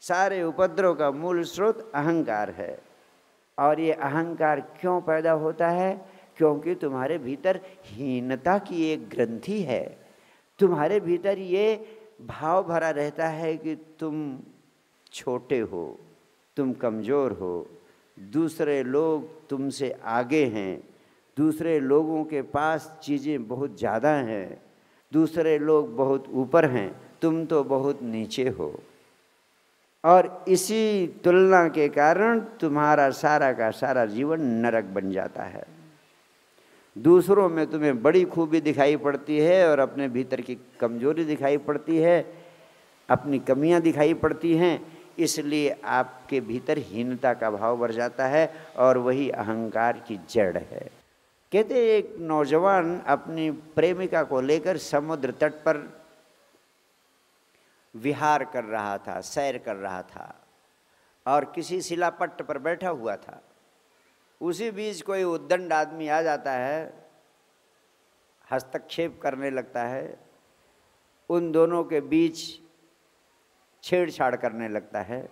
सारे उपद्रव का मूल स्रोत अहंकार है। और ये अहंकार क्यों पैदा होता है? क्योंकि तुम्हारे भीतर हीनता की एक ग्रंथि है। तुम्हारे भीतर ये भाव भरा रहता है कि तुम छोटे हो, तुम कमज़ोर हो, दूसरे लोग तुमसे आगे हैं, दूसरे लोगों के पास चीज़ें बहुत ज़्यादा हैं, दूसरे लोग बहुत ऊपर हैं, तुम तो बहुत नीचे हो। और इसी तुलना के कारण तुम्हारा सारा का सारा जीवन नरक बन जाता है। दूसरों में तुम्हें बड़ी खूबी दिखाई पड़ती है और अपने भीतर की कमजोरी दिखाई पड़ती है, अपनी कमियां दिखाई पड़ती हैं, इसलिए आपके भीतर हीनता का भाव बढ़ जाता है और वही अहंकार की जड़ है। कहते एक नौजवान अपनी प्रेमिका को लेकर समुद्र तट पर विहार कर रहा था, सैर कर रहा था और किसी शिलापट्ट पर बैठा हुआ था। उसी बीच कोई उद्दंड आदमी आ जाता है, हस्तक्षेप करने लगता है, उन दोनों के बीच छेड़छाड़ करने लगता है।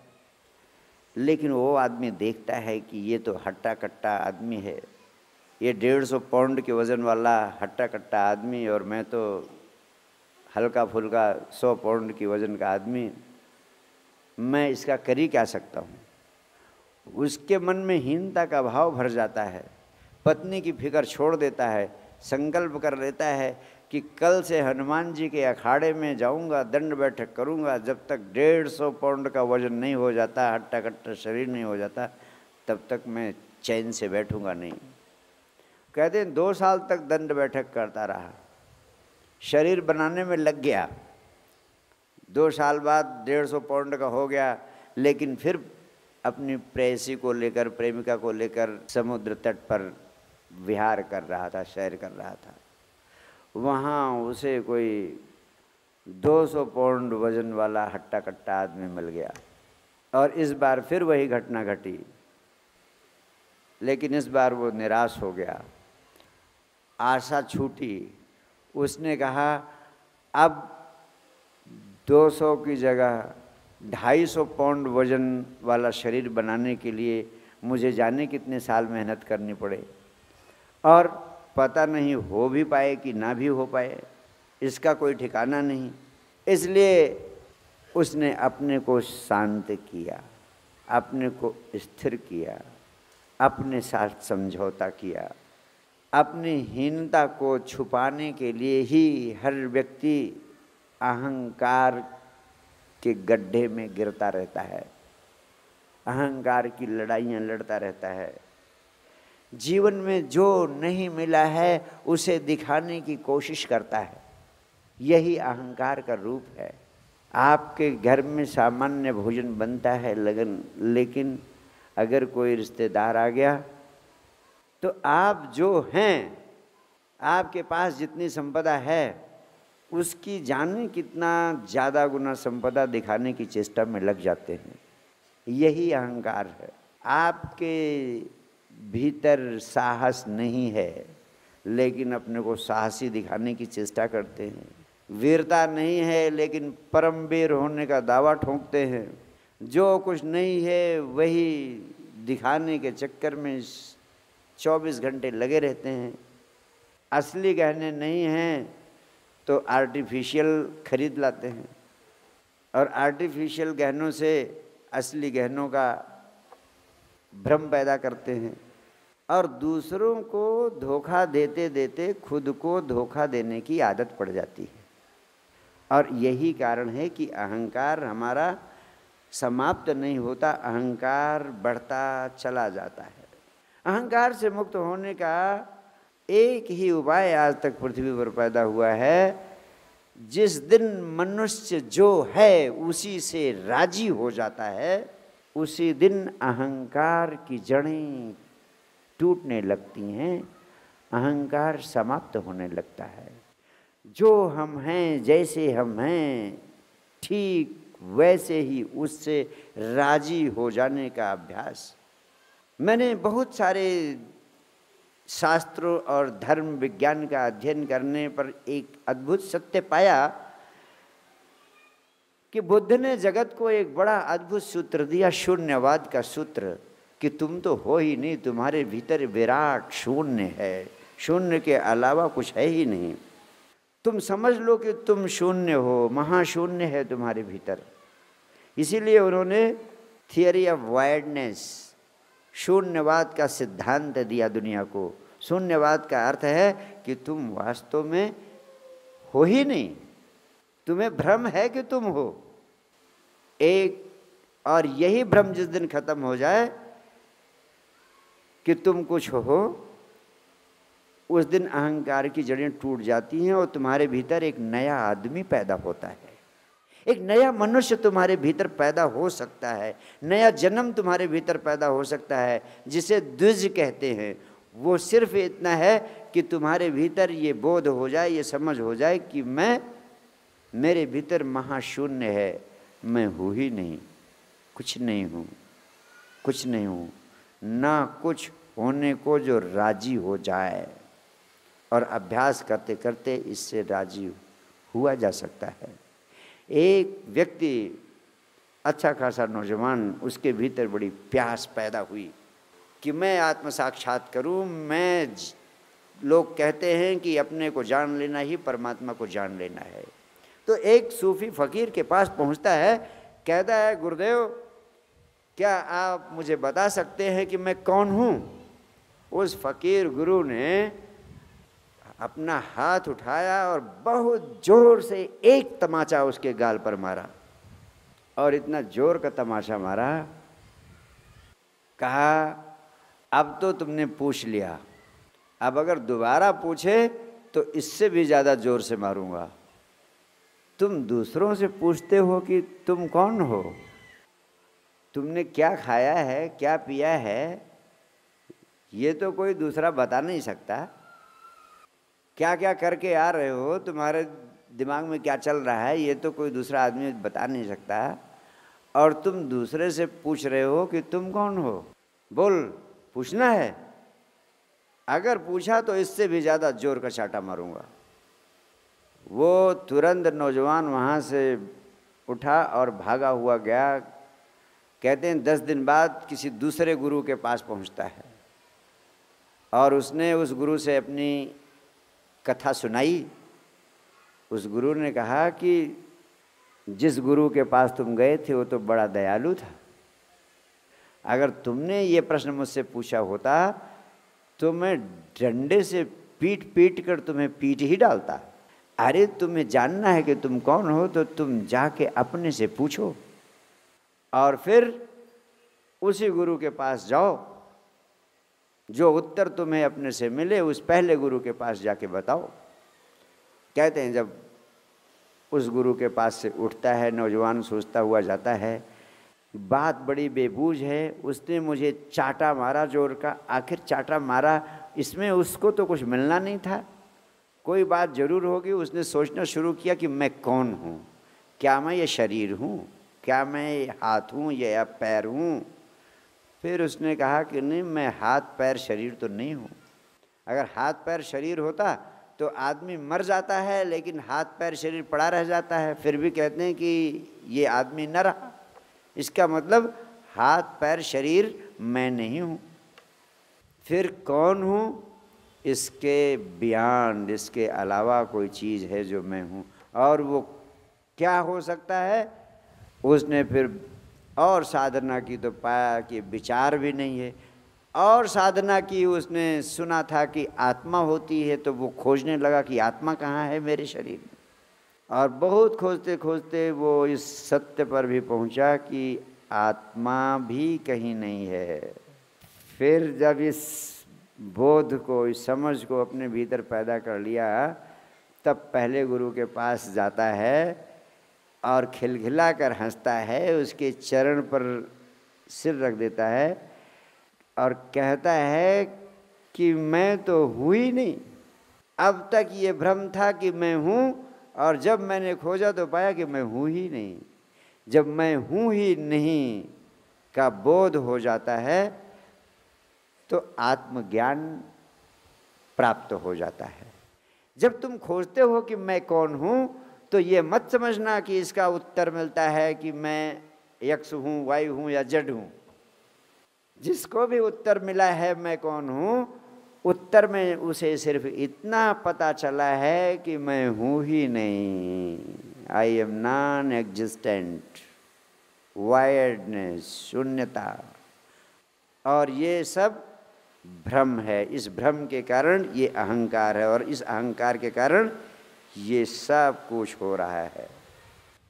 लेकिन वो आदमी देखता है कि ये तो हट्टा कट्टा आदमी है, ये 150 पाउंड के वज़न वाला हट्टा कट्टा आदमी और मैं तो हल्का फुल्का 100 पाउंड की वज़न का आदमी, मैं इसका कर ही क्या सकता हूँ। उसके मन में हीनता का भाव भर जाता है, पत्नी की फिक्र छोड़ देता है, संकल्प कर लेता है कि कल से हनुमान जी के अखाड़े में जाऊंगा, दंड बैठक करूंगा, जब तक 150 पाउंड का वजन नहीं हो जाता, हट्टा कट्टा शरीर नहीं हो जाता, तब तक मैं चैन से बैठूंगा नहीं। कहते हैं 2 साल तक दंड बैठक करता रहा, शरीर बनाने में लग गया। 2 साल बाद 150 पाउंड का हो गया, लेकिन फिर अपनी प्रेयसी को लेकर, प्रेमिका को लेकर समुद्र तट पर विहार कर रहा था, सैर कर रहा था। वहाँ उसे कोई 200 पाउंड वजन वाला हट्टा कट्टा आदमी मिल गया और इस बार फिर वही घटना घटी, लेकिन इस बार वो निराश हो गया, आशा छूटी। उसने कहा अब 200 की जगह 250 पाउंड वजन वाला शरीर बनाने के लिए मुझे जाने कितने साल मेहनत करनी पड़े और पता नहीं हो भी पाए कि ना भी हो पाए, इसका कोई ठिकाना नहीं। इसलिए उसने अपने को शांत किया, अपने को स्थिर किया, अपने साथ समझौता किया। अपनी हीनता को छुपाने के लिए ही हर व्यक्ति अहंकार के गड्ढे में गिरता रहता है, अहंकार की लड़ाइयाँ लड़ता रहता है। जीवन में जो नहीं मिला है उसे दिखाने की कोशिश करता है, यही अहंकार का रूप है। आपके घर में सामान्य भोजन बनता है लेकिन अगर कोई रिश्तेदार आ गया तो आप जो हैं, आपके पास जितनी संपदा है उसकी जाने कितना ज़्यादा गुना संपदा दिखाने की चेष्टा में लग जाते हैं। यही अहंकार है। आपके भीतर साहस नहीं है लेकिन अपने को साहसी दिखाने की चेष्टा करते हैं। वीरता नहीं है लेकिन परम वीर होने का दावा ठोंकते हैं। जो कुछ नहीं है वही दिखाने के चक्कर में 24 घंटे लगे रहते हैं। असली गहने नहीं हैं तो आर्टिफिशियल खरीद लाते हैं और आर्टिफिशियल गहनों से असली गहनों का भ्रम पैदा करते हैं और दूसरों को धोखा देते देते खुद को धोखा देने की आदत पड़ जाती है। और यही कारण है कि अहंकार हमारा समाप्त नहीं होता, अहंकार बढ़ता चला जाता है। अहंकार से मुक्त होने का एक ही उपाय आज तक पृथ्वी पर पैदा हुआ है। जिस दिन मनुष्य जो है उसी से राजी हो जाता है, उसी दिन अहंकार की जड़ें टूटने लगती हैं, अहंकार समाप्त होने लगता है। जो हम हैं, जैसे हम हैं, ठीक वैसे ही उससे राजी हो जाने का अभ्यास। मैंने बहुत सारे शास्त्रों और धर्म विज्ञान का अध्ययन करने पर एक अद्भुत सत्य पाया कि बुद्ध ने जगत को एक बड़ा अद्भुत सूत्र दिया, शून्यवाद का सूत्र, कि तुम तो हो ही नहीं, तुम्हारे भीतर विराट शून्य है, शून्य के अलावा कुछ है ही नहीं। तुम समझ लो कि तुम शून्य हो, महाशून्य है तुम्हारे भीतर। इसीलिए उन्होंने थियरी ऑफ वाइडनेस, शून्यवाद का सिद्धांत दिया दुनिया को। शून्यवाद का अर्थ है कि तुम वास्तव में हो ही नहीं, तुम्हें भ्रम है कि तुम हो एक। और यही भ्रम जिस दिन खत्म हो जाए कि तुम कुछ हो, उस दिन अहंकार की जड़ें टूट जाती हैं और तुम्हारे भीतर एक नया आदमी पैदा होता है, एक नया मनुष्य तुम्हारे भीतर पैदा हो सकता है, नया जन्म तुम्हारे भीतर पैदा हो सकता है, जिसे द्विज कहते हैं। वो सिर्फ इतना है कि तुम्हारे भीतर ये बोध हो जाए, ये समझ हो जाए कि मेरे भीतर महाशून्य है, मैं हूँ ही नहीं, कुछ नहीं हूँ, कुछ नहीं हूँ, ना कुछ होने को जो राजी हो जाए। और अभ्यास करते करते इससे राजी हुआ जा सकता है। एक व्यक्ति, अच्छा खासा नौजवान, उसके भीतर बड़ी प्यास पैदा हुई कि मैं आत्म साक्षात करूं। लोग कहते हैं कि अपने को जान लेना ही परमात्मा को जान लेना है। तो एक सूफी फकीर के पास पहुंचता है, कहता है, गुरुदेव क्या आप मुझे बता सकते हैं कि मैं कौन हूं? उस फकीर गुरु ने अपना हाथ उठाया और बहुत जोर से एक तमाचा उसके गाल पर मारा, और इतना जोर का तमाचा मारा, कहा अब तो तुमने पूछ लिया, अब अगर दोबारा पूछे तो इससे भी ज़्यादा जोर से मारूंगा। तुम दूसरों से पूछते हो कि तुम कौन हो, तुमने क्या खाया है, क्या पिया है, ये तो कोई दूसरा बता नहीं सकता। क्या क्या करके आ रहे हो, तुम्हारे दिमाग में क्या चल रहा है, ये तो कोई दूसरा आदमी बता नहीं सकता। और तुम दूसरे से पूछ रहे हो कि तुम कौन हो। बोल, पूछना है? अगर पूछा तो इससे भी ज़्यादा जोर का चाटा मारूंगा। वो तुरंत नौजवान वहाँ से उठा और भागा हुआ गया। कहते हैं 10 दिन बाद किसी दूसरे गुरु के पास पहुँचता है और उसने उस गुरु से अपनी कथा सुनाई। उस गुरु ने कहा कि जिस गुरु के पास तुम गए थे वो तो बड़ा दयालु था, अगर तुमने ये प्रश्न मुझसे पूछा होता तो मैं डंडे से पीट पीट कर तुम्हें पीट ही डालता। अरे तुम्हें जानना है कि तुम कौन हो तो तुम जाके अपने से पूछो और फिर उसी गुरु के पास जाओ, जो उत्तर तुम्हें अपने से मिले उस पहले गुरु के पास जाके बताओ। कहते हैं जब उस गुरु के पास से उठता है, नौजवान सोचता हुआ जाता है, बात बड़ी बेबूझ है, उसने मुझे चाटा मारा जोर का। आखिर चाटा मारा, इसमें उसको तो कुछ मिलना नहीं था, कोई बात जरूर होगी। उसने सोचना शुरू किया कि मैं कौन हूँ, क्या मैं ये शरीर हूँ, क्या मैं ये हाथ हूँ या पैर हूँ। फिर उसने कहा कि नहीं, मैं हाथ पैर शरीर तो नहीं हूँ। अगर हाथ पैर शरीर होता तो आदमी मर जाता है, लेकिन हाथ पैर शरीर पड़ा रह जाता है, फिर भी कहते हैं कि ये आदमी न रहा। इसका मतलब हाथ पैर शरीर मैं नहीं हूँ। फिर कौन हूँ? इसके बियॉन्ड, इसके अलावा कोई चीज़ है जो मैं हूँ, और वो क्या हो सकता है? उसने फिर और साधना की तो पाया कि विचार भी नहीं है। और साधना की, उसने सुना था कि आत्मा होती है, तो वो खोजने लगा कि आत्मा कहाँ है मेरे शरीर में। और बहुत खोजते खोजते वो इस सत्य पर भी पहुंचा कि आत्मा भी कहीं नहीं है। फिर जब इस बोध को, इस समझ को अपने भीतर पैदा कर लिया, तब पहले गुरु के पास जाता है और खिलखिला कर हंसता है, उसके चरण पर सिर रख देता है और कहता है कि मैं तो हूँ ही नहीं। अब तक ये भ्रम था कि मैं हूँ, और जब मैंने खोजा तो पाया कि मैं हूँ ही नहीं। जब मैं हूँ ही नहीं का बोध हो जाता है तो आत्मज्ञान प्राप्त हो जाता है। जब तुम खोजते हो कि मैं कौन हूँ, तो ये मत समझना कि इसका उत्तर मिलता है कि मैं यक्ष हूँ, वायु हूँ या जड हूँ। जिसको भी उत्तर मिला है मैं कौन हूँ, उत्तर में उसे सिर्फ इतना पता चला है कि मैं हूँ ही नहीं, आई एम नॉन एग्जिस्टेंट, वायर्डनेस, शून्यता। और ये सब भ्रम है। इस भ्रम के कारण ये अहंकार है, और इस अहंकार के कारण ये सब कुछ हो रहा है।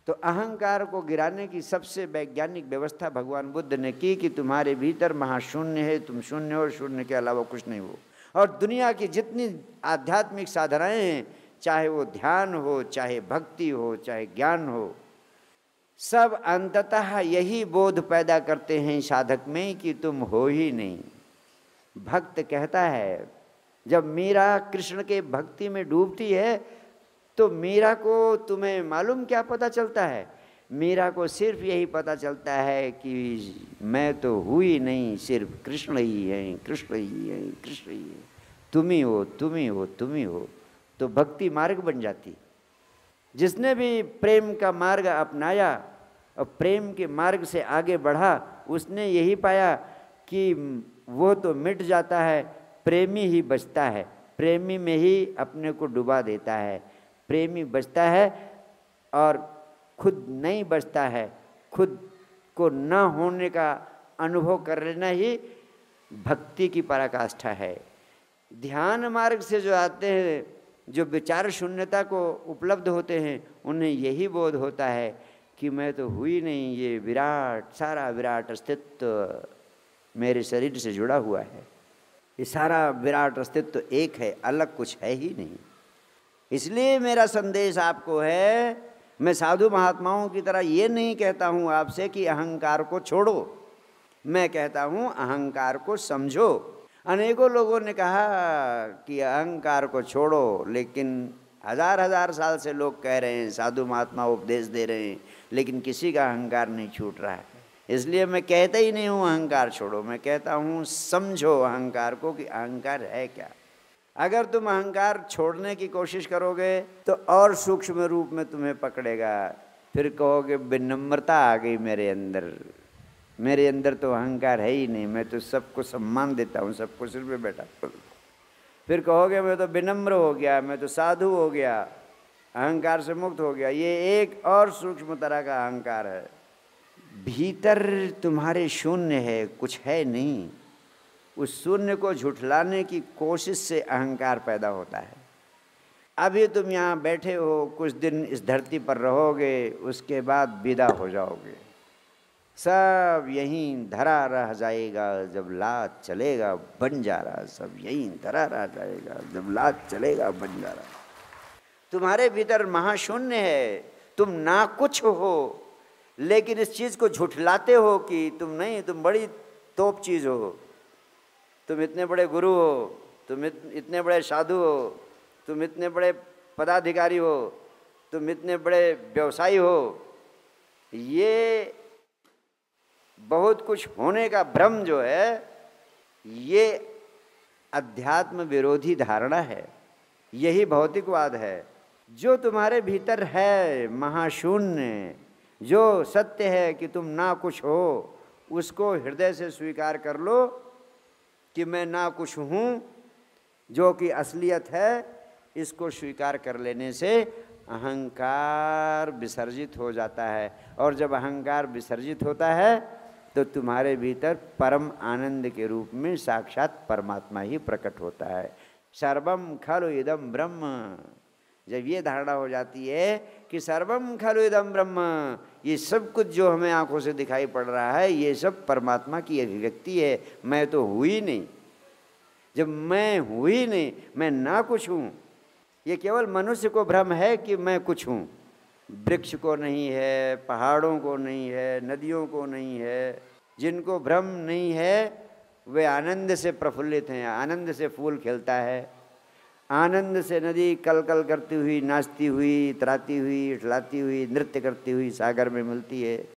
तो अहंकार को गिराने की सबसे वैज्ञानिक व्यवस्था भगवान बुद्ध ने की कि तुम्हारे भीतर महाशून्य है, तुम शून्य हो, शून्य के अलावा कुछ नहीं हो। और दुनिया की जितनी आध्यात्मिक साधनाएं हैं, चाहे वो ध्यान हो, चाहे भक्ति हो, चाहे ज्ञान हो, सब अंततः यही बोध पैदा करते हैं साधक में कि तुम हो ही नहीं। भक्त कहता है, जब मीरा कृष्ण के भक्ति में डूबती है तो मीरा को तुम्हें मालूम क्या पता चलता है? मीरा को सिर्फ यही पता चलता है कि मैं तो हुई नहीं, सिर्फ कृष्ण ही है, कृष्ण ही है, कृष्ण ही है, तुम ही हो, तुम ही हो, तुम ही हो। तो भक्ति मार्ग बन जाती। जिसने भी प्रेम का मार्ग अपनाया और प्रेम के मार्ग से आगे बढ़ा, उसने यही पाया कि वो तो मिट जाता है, प्रेमी ही बचता है। प्रेमी में ही अपने को डुबा देता है। प्रेमी बचता है और खुद नहीं बचता है। खुद को न होने का अनुभव कर लेना ही भक्ति की पराकाष्ठा है। ध्यान मार्ग से जो आते हैं, जो विचार शून्यता को उपलब्ध होते हैं, उन्हें यही बोध होता है कि मैं तो हुई नहीं, ये विराट, सारा विराट अस्तित्व मेरे शरीर से जुड़ा हुआ है। ये सारा विराट अस्तित्व एक है, अलग कुछ है ही नहीं। इसलिए मेरा संदेश आपको है, मैं साधु महात्माओं की तरह ये नहीं कहता हूँ आपसे कि अहंकार को छोड़ो, मैं कहता हूँ अहंकार को समझो। अनेकों लोगों ने कहा कि अहंकार को छोड़ो, लेकिन हजार हजार साल से लोग कह रहे हैं, साधु महात्मा उपदेश दे रहे हैं, लेकिन किसी का अहंकार नहीं छूट रहा है। इसलिए मैं कहता ही नहीं हूँ अहंकार छोड़ो, मैं कहता हूँ समझो अहंकार को कि अहंकार है क्या। अगर तुम अहंकार छोड़ने की कोशिश करोगे तो और सूक्ष्म रूप में तुम्हें पकड़ेगा। फिर कहोगे विनम्रता आ गई मेरे अंदर तो अहंकार है ही नहीं, मैं तो सबको सम्मान देता हूँ, सबको सिर पे बैठा। फिर कहोगे मैं तो विनम्र हो गया, मैं तो साधु हो गया, अहंकार से मुक्त हो गया। ये एक और सूक्ष्म तरह का अहंकार है। भीतर तुम्हारे शून्य है, कुछ है नहीं। उस शून्य को झुठलाने की कोशिश से अहंकार पैदा होता है। अभी तुम यहाँ बैठे हो, कुछ दिन इस धरती पर रहोगे, उसके बाद विदा हो जाओगे। सब यहीं धरा रह जाएगा, जब लात चलेगा बंजारा। सब यहीं धरा रह जाएगा, जब लात चलेगा बंजारा। तुम्हारे भीतर महाशून्य है, तुम ना कुछ हो, लेकिन इस चीज़ को झुठलाते हो कि तुम नहीं, तुम बड़ी तोप चीज़ हो, तुम इतने बड़े गुरु हो, तुम इतने बड़े साधु हो, तुम इतने बड़े पदाधिकारी हो, तुम इतने बड़े व्यवसायी हो। ये बहुत कुछ होने का भ्रम जो है, ये अध्यात्म विरोधी धारणा है, यही भौतिकवाद है। जो तुम्हारे भीतर है महाशून्य, जो सत्य है कि तुम ना कुछ हो, उसको हृदय से स्वीकार कर लो कि मैं ना कुछ हूँ, जो कि असलियत है। इसको स्वीकार कर लेने से अहंकार विसर्जित हो जाता है, और जब अहंकार विसर्जित होता है तो तुम्हारे भीतर परम आनंद के रूप में साक्षात परमात्मा ही प्रकट होता है। सर्वम खलु इदम ब्रह्म। जब ये धारणा हो जाती है कि सर्वम खलु इदम ब्रह्म, ये सब कुछ जो हमें आंखों से दिखाई पड़ रहा है, ये सब परमात्मा की अभिव्यक्ति है, मैं तो हुई नहीं। जब मैं हुई नहीं, मैं ना कुछ हूँ, ये केवल मनुष्य को भ्रम है कि मैं कुछ हूँ। वृक्ष को नहीं है, पहाड़ों को नहीं है, नदियों को नहीं है। जिनको भ्रम नहीं है वे आनंद से प्रफुल्लित हैं, आनंद से फूल खिलता है, आनंद से नदी कल कल करती हुई, नाचती हुई, इतराती हुई, इठलाती हुई, नृत्य करती हुई सागर में मिलती है।